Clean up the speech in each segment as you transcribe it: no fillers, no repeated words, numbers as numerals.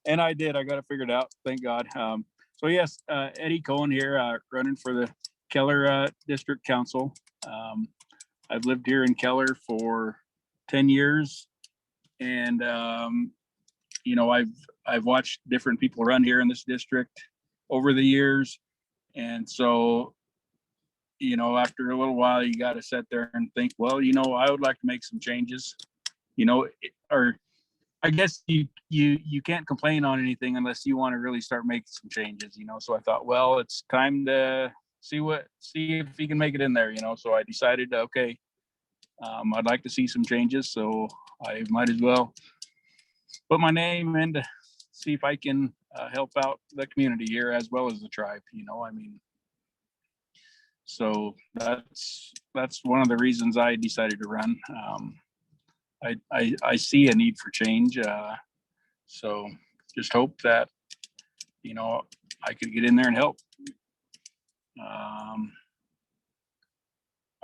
And I did. I got it figured out. Thank God. So yes, Eddie Cohen here, running for the Keller District Council. I've lived here in Keller for 10 years, and I've watched different people run here in this district over the years, and so after a little while, you got to sit there and think, well, I would like to make some changes, or I guess you can't complain on anything unless you want to really start making some changes, So I thought, well, it's time to see if he can make it in there, So I decided, okay, I'd like to see some changes, so I might as well put my name in to see if I can help out the community here as well as the tribe. So that's one of the reasons I decided to run. I see a need for change. So just hope that, I could get in there and help.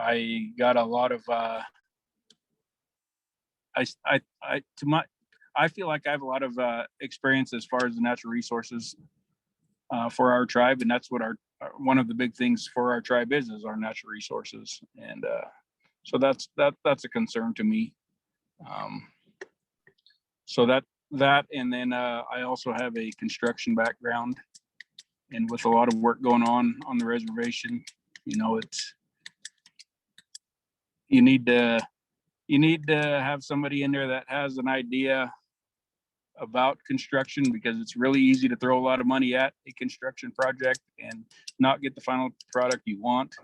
I got a lot of, I feel like I have a lot of experience as far as the natural resources for our tribe. And that's what one of the big things for our tribe is our natural resources. And so that's a concern to me. So that, and then I also have a construction background, and with a lot of work going on the reservation, you need to have somebody in there that has an idea about construction, because it's really easy to throw a lot of money at a construction project and not get the final product you want.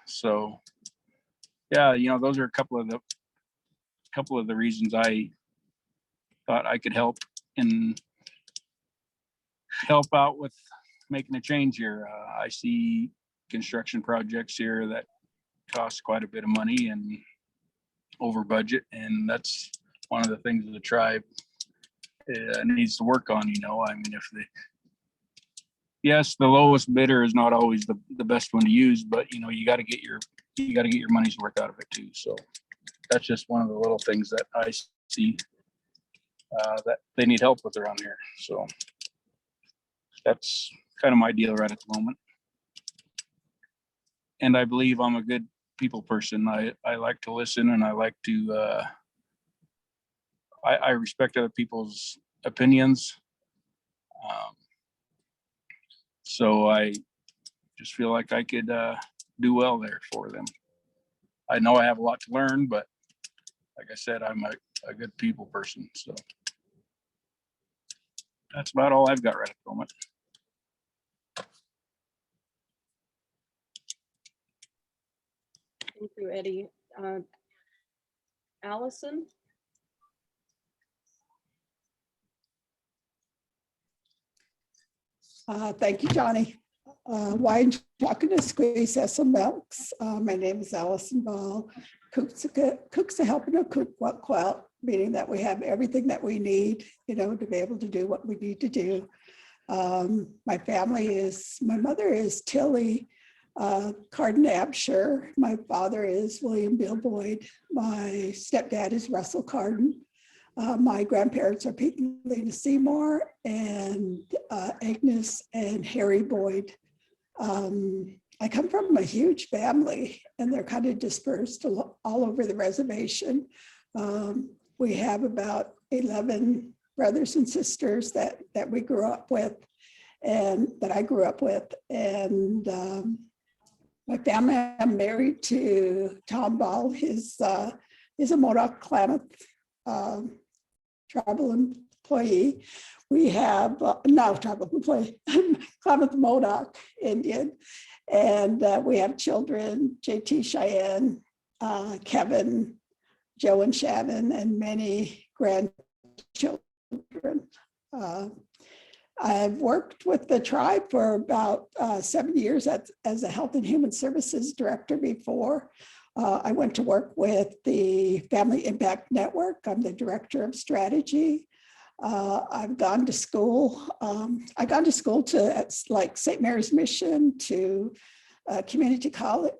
So yeah, those are a couple of the reasons I thought I could help out with making a change here. I see construction projects here that cost quite a bit of money and over budget, and that's one of the things the tribe needs to work on. Yes, the lowest bidder is not always the best one to use, but you got to get your money's worth out of it too. So that's just one of the little things that I see that they need help with around here. So that's kind of my deal right at the moment. And I believe I'm a good people person. I like to listen, and I like to I respect other people's opinions. So I just feel like I could do well there for them. I know I have a lot to learn, but like I said, I'm a good people person. So that's about all I've got right at the moment. Thank you, Eddie. Allison? Thank you, Johnny. Wine Talking to Squeeze has some milks. My name is Allison Ball. Cooks a helping a cook quilt, meaning that we have everything that we need, to be able to do what we need to do. My mother is Tilly Carden Absher. My father is William Bill Boyd. My stepdad is Russell Carden. My grandparents are Pete and Lena Seymour and Agnes and Harry Boyd. I come from a huge family, and they're kind of dispersed all over the reservation. We have about 11 brothers and sisters that we grew up with, and that I grew up with. And my family, I'm married to Tom Ball. He's a Modoc Klamath tribal employee. We have tribal employee, Klamath Modoc Indian. And we have children, JT Cheyenne, Kevin, Joe and Shannon, and many grandchildren. I've worked with the tribe for about 7 years as a Health and Human Services Director before. I went to work with the Family Impact Network. I'm the Director of Strategy. I've gone to school. I've gone to school to like St. Mary's Mission, to a community college,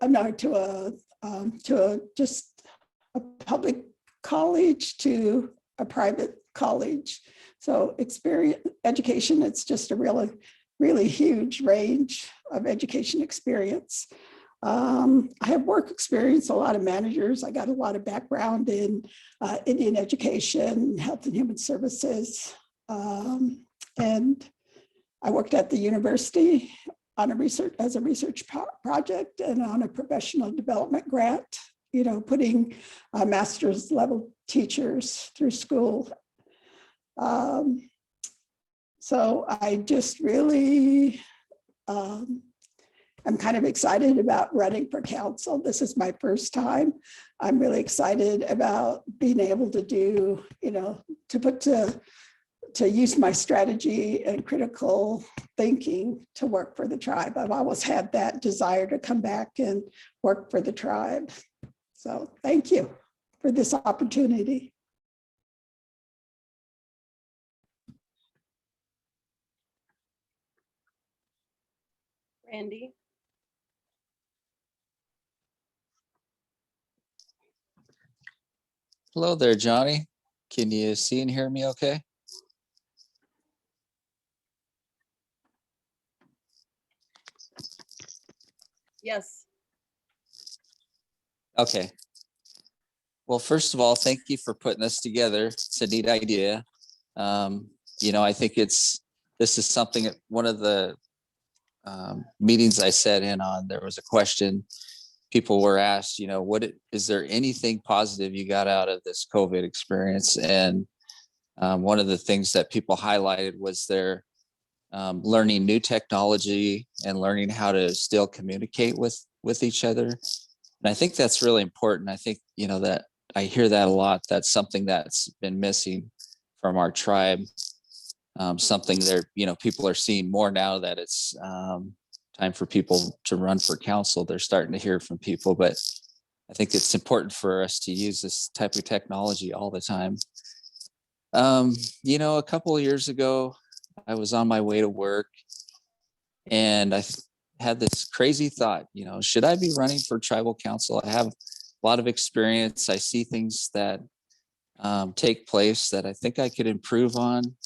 just a public college, to a private college. So experience education, it's just a really huge range of education experience. I have work experience, a lot of managers. I got a lot of background in Indian education, health and human services. And I worked at the university on as a research project and on a professional development grant, putting master's level teachers through school. So I just really, I'm kind of excited about running for council. This is my first time. I'm really excited about being able to do, to use my strategy and critical thinking to work for the tribe. I've always had that desire to come back and work for the tribe. So thank you for this opportunity. Randy. Hello there, Johnny. Can you see and hear me okay? Yes. Okay. Well, first of all, thank you for putting this together. It's a neat idea. I think this is something at one of the meetings I sat in on, there was a question. People were asked, is there anything positive you got out of this COVID experience? And one of the things that people highlighted was their learning new technology and learning how to still communicate with each other. And I think that's really important. I think, that I hear that a lot. That's something that's been missing from our tribe. Something there, people are seeing more now that it's time for people to run for council. They're starting to hear from people, but I think it's important for us to use this type of technology all the time. A couple of years ago, I was on my way to work and I had this crazy thought, should I be running for tribal council? I have a lot of experience. I see things that take place that I think I could improve on.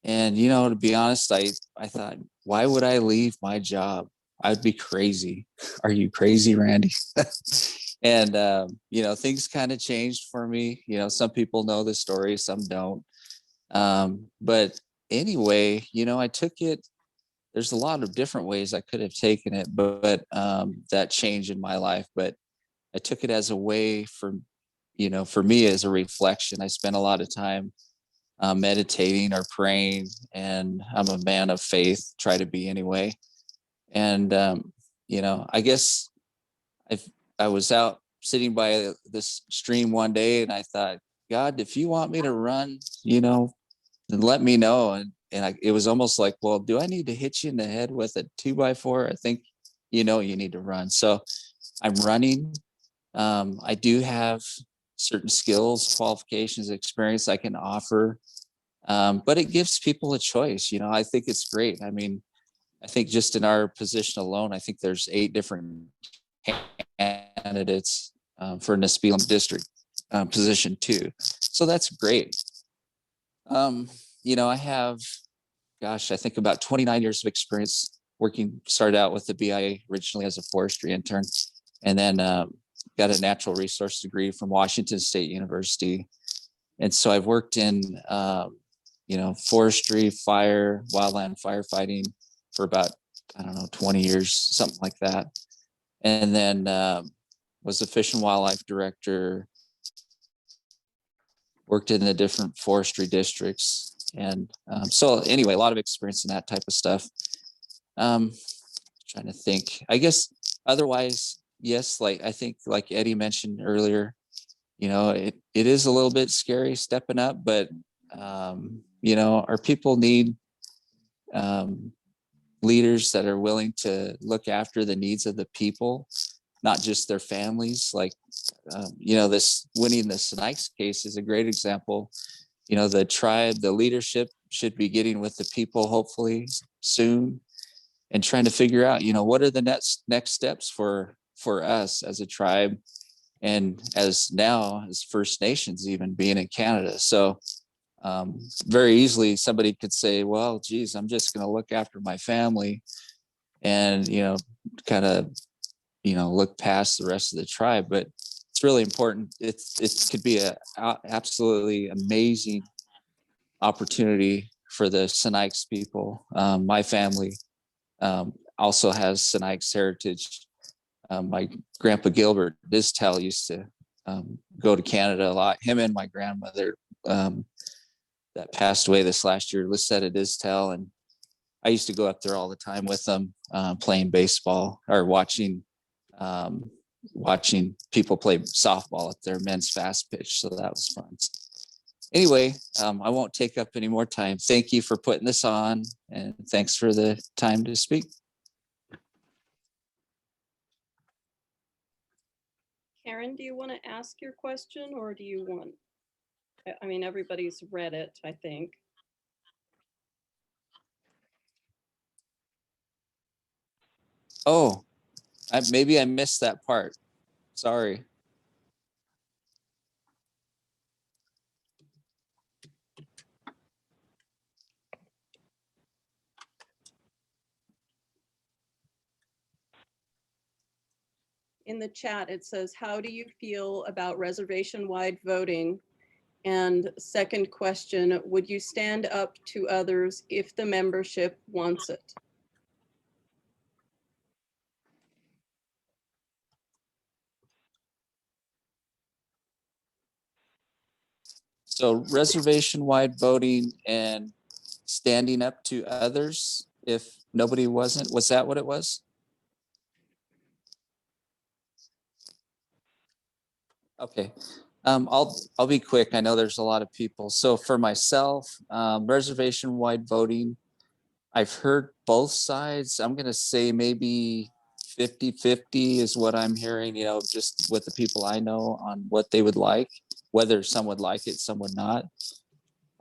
And, to be honest, I thought, why would I leave my job? I'd be crazy. Are you crazy, Randy? And, things kind of changed for me. Some people know the story, some don't. But anyway, I took it. There's a lot of different ways I could have taken it, but that change in my life. But I took it as a way for me as a reflection. I spent a lot of time meditating or praying, and I'm a man of faith, try to be anyway. And I guess I was out sitting by this stream one day and I thought, God, if you want me to run, then let me know. And it was almost like, well, do I need to hit you in the head with a 2x4? I think you need to run. So I'm running. I do have certain skills, qualifications, experience I can offer. But it gives people a choice. I think it's great. I mean, I think just in our position alone, I think there's 8 different candidates for Nispelem district position too. So that's great. I have, I think about 29 years of experience working, started out with the BIA originally as a forestry intern, and then got a natural resource degree from Washington State University. And so I've worked in, forestry, fire, wildland firefighting for about, 20 years, something like that. And then was the Fish and Wildlife Director, worked in the different forestry districts. And so anyway, a lot of experience in that type of stuff. Trying to think, I guess, otherwise, yes, I think like Eddie mentioned earlier, it is a little bit scary stepping up, but, our people need leaders that are willing to look after the needs of the people, not just their families. This winning the Snipes case is a great example. The tribe, the leadership should be getting with the people hopefully soon and trying to figure out, what are the next steps for us as a tribe and as First Nations even being in Canada. So very easily somebody could say, well, geez, I'm just going to look after my family and, kind of, look past the rest of the tribe. But it's really important. It could be a absolutely amazing opportunity for the Sinaiaks people. My family also has Sinaiaks heritage. My grandpa Gilbert Distel used to go to Canada a lot. Him and my grandmother that passed away this last year, Lisetta Distel, and I used to go up there all the time with them, playing baseball or watching people play softball at their men's fast pitch. So that was fun. Anyway, I won't take up any more time. Thank you for putting this on, and thanks for the time to speak. Karen, do you want to ask your question, or do you want, I mean, everybody's read it, I think. Oh, maybe I missed that part. Sorry. In the chat, it says, how do you feel about reservation-wide voting? And second question, would you stand up to others if the membership wants it? So reservation-wide voting and standing up to others if nobody wasn't, was that what it was? Okay, I'll be quick. I know there's a lot of people. So for myself, reservation-wide voting, I've heard both sides. I'm gonna say maybe 50-50 is what I'm hearing, just with the people I know on what they would like, whether some would like it, some would not.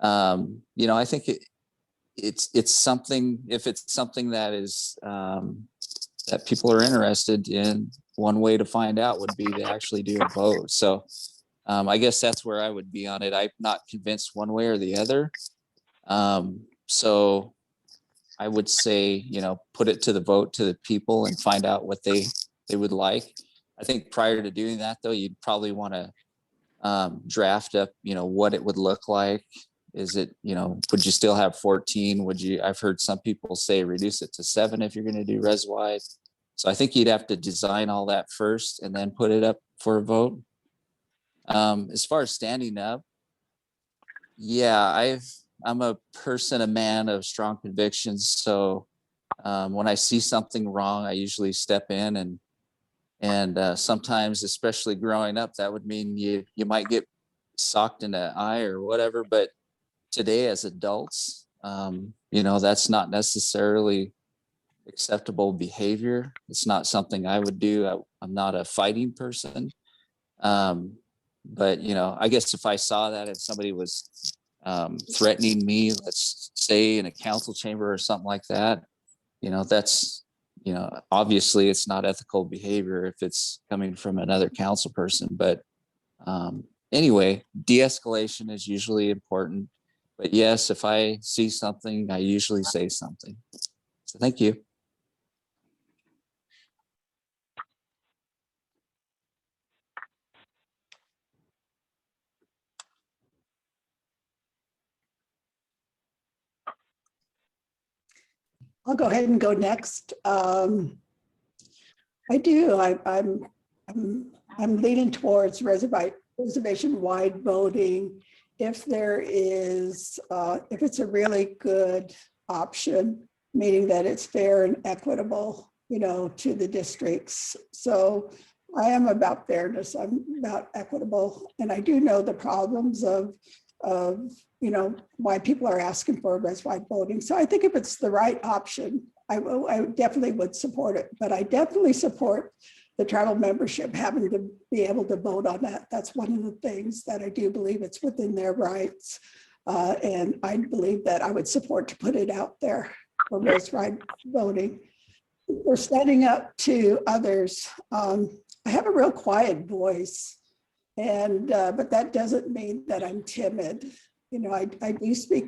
I think it's something, if it's something that is that people are interested in, one way to find out would be to actually do a vote. So I guess that's where I would be on it. I'm not convinced one way or the other. So I would say, put it to the vote to the people and find out what they would like. I think prior to doing that, though, you'd probably want to draft up, what it would look like. Is it, would you still have 14? I've heard some people say reduce it to 7 if you're going to do res wide. So I think you'd have to design all that first and then put it up for a vote. As far as standing up, yeah, I'm a man of strong convictions. So when I see something wrong, I usually step in and sometimes, especially growing up, that would mean you might get socked in the eye or whatever. But today as adults, that's not necessarily acceptable behavior. It's not something I would do. I'm not a fighting person. But, I guess if I saw that, if somebody was threatening me, let's say in a council chamber or something like that, that's, obviously it's not ethical behavior if it's coming from another council person. But anyway, de-escalation is usually important. But yes, if I see something, I usually say something. So thank you. I'll go ahead and go next. I do. I'm leaning towards reservation-wide voting if there is, if it's a really good option, meaning that it's fair and equitable, to the districts. So I am about fairness. I'm about equitable, and I do know the problems of why people are asking for res-wide voting. So I think if it's the right option, I definitely would support it. But I definitely support the tribal membership having to be able to vote on that. That's one of the things that I do believe it's within their rights. And I believe that I would support to put it out there for res-wide voting. We're standing up to others. I have a real quiet voice, and but that doesn't mean that I'm timid. I do speak